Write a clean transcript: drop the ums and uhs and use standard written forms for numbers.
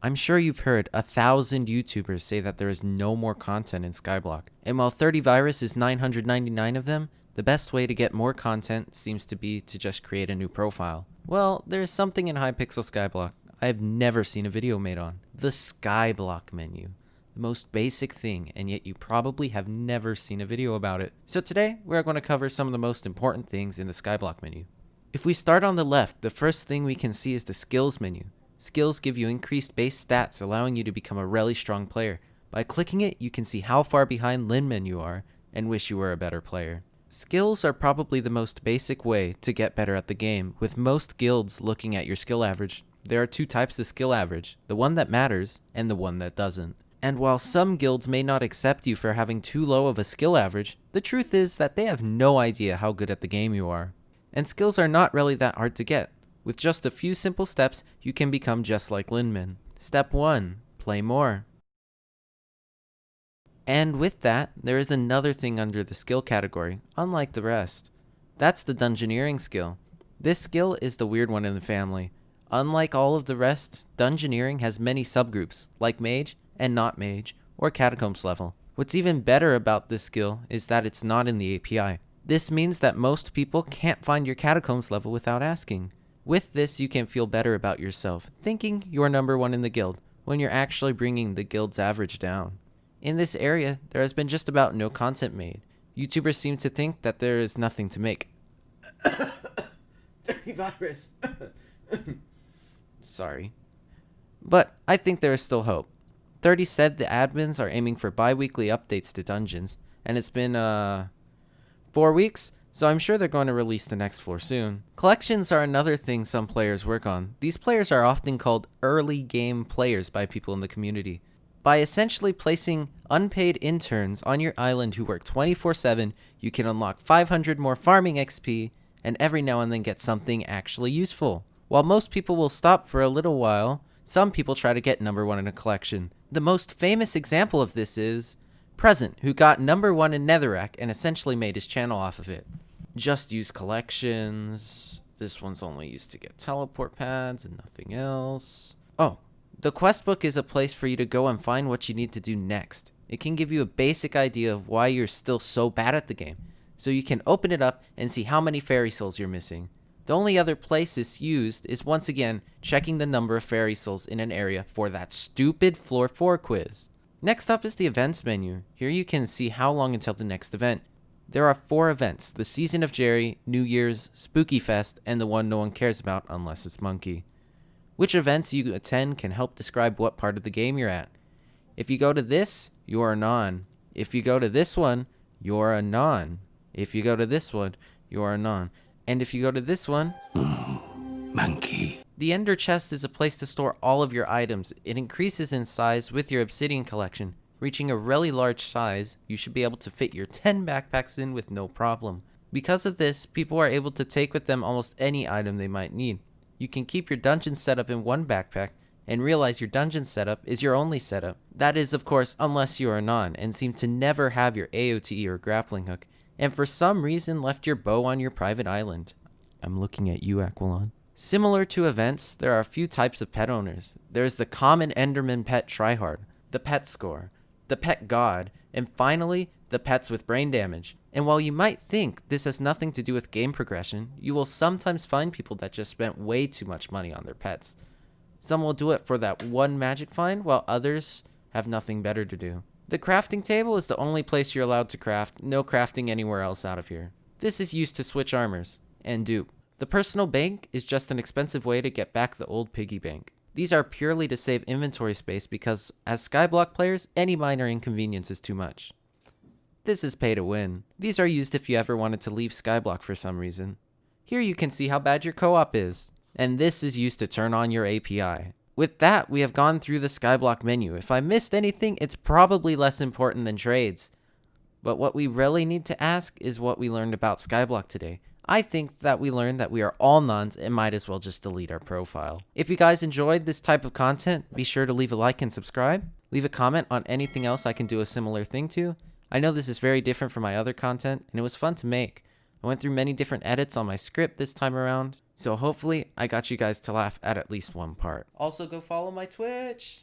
I'm sure you've heard 1,000 YouTubers say that there is no more content in Skyblock, and while 30 virus is 999 of them, the best way to get more content seems to be to just create a new profile. Well, there is something in Hypixel Skyblock I have never seen a video made on. The Skyblock menu. The most basic thing, and yet you probably have never seen a video about it. So today, we're going to cover some of the most important things in the Skyblock menu. If we start on the left, the first thing we can see is the skills menu. Skills give you increased base stats, allowing you to become a really strong player. By clicking it, you can see how far behind Linmen you are, and wish you were a better player. Skills are probably the most basic way to get better at the game, with most guilds looking at your skill average. There are two types of skill average, the one that matters, and the one that doesn't. And while some guilds may not accept you for having too low of a skill average, the truth is that they have no idea how good at the game you are. And skills are not really that hard to get. With just a few simple steps, you can become just like Linmen. Step 1. Play more. And with that, there is another thing under the skill category, unlike the rest. That's the Dungeoneering skill. This skill is the weird one in the family. Unlike all of the rest, Dungeoneering has many subgroups, like Mage and not Mage, or Catacombs level. What's even better about this skill is that it's not in the API. This means that most people can't find your Catacombs level without asking. With this, you can feel better about yourself, thinking you're number one in the guild, when you're actually bringing the guild's average down. In this area, there has been just about no content made. YouTubers seem to think that there is nothing to make. Dirty virus. Sorry. But I think there is still hope. 30 said the admins are aiming for bi-weekly updates to dungeons, and it's been 4 weeks, so I'm sure they're going to release the next floor soon. Collections are another thing some players work on. These players are often called early game players by people in the community. By essentially placing unpaid interns on your island who work 24/7, you can unlock 500 more farming XP, and every now and then get something actually useful. While most people will stop for a little while, some people try to get number 1 in a collection. The most famous example of this is Present, who got number 1 in Netherrack and essentially made his channel off of it. Just use collections. This one's only used to get teleport pads and nothing else. Oh, the quest book is a place for you to go and find what you need to do next. It can give you a basic idea of why you're still so bad at the game, so you can open it up and see how many fairy souls you're missing. The only other place it's used is once again checking the number of fairy souls in an area for that stupid floor 4 quiz. Next up is the events menu. Here you can see how long until the next event. There are 4 events: the Season of Jerry, New Year's, Spooky Fest, and the one no one cares about unless it's Monkey. Which events you attend can help describe what part of the game you're at. If you go to this, you're a non. If you go to this one, you're a non. If you go to this one, you're a non. And if you go to this one, Monkey. The Ender Chest is a place to store all of your items. It increases in size with your obsidian collection. Reaching a really large size, you should be able to fit your 10 backpacks in with no problem. Because of this, people are able to take with them almost any item they might need. You can keep your dungeon setup in one backpack and realize your dungeon setup is your only setup. That is, of course, unless you are a non and seem to never have your AOTE or grappling hook, and for some reason left your bow on your private island. I'm looking at you, Aquilon. Similar to events, there are a few types of pet owners. There is the common Enderman pet tryhard, the pet score, the pet god, and finally, the pets with brain damage. And while you might think this has nothing to do with game progression, you will sometimes find people that just spent way too much money on their pets. Some will do it for that one magic find, while others have nothing better to do. The crafting table is the only place you're allowed to craft, no crafting anywhere else out of here. This is used to switch armors and dupe. The personal bank is just an expensive way to get back the old piggy bank. These are purely to save inventory space because, as Skyblock players, any minor inconvenience is too much. This is pay to win. These are used if you ever wanted to leave Skyblock for some reason. Here you can see how bad your co-op is. And this is used to turn on your API. With that, we have gone through the Skyblock menu. If I missed anything, it's probably less important than trades. But what we really need to ask is what we learned about Skyblock today. I think that we learned that we are all nuns and might as well just delete our profile. If you guys enjoyed this type of content, be sure to leave a like and subscribe. Leave a comment on anything else I can do a similar thing to. I know this is very different from my other content, and it was fun to make. I went through many different edits on my script this time around. So hopefully I got you guys to laugh at least one part. Also go follow my Twitch.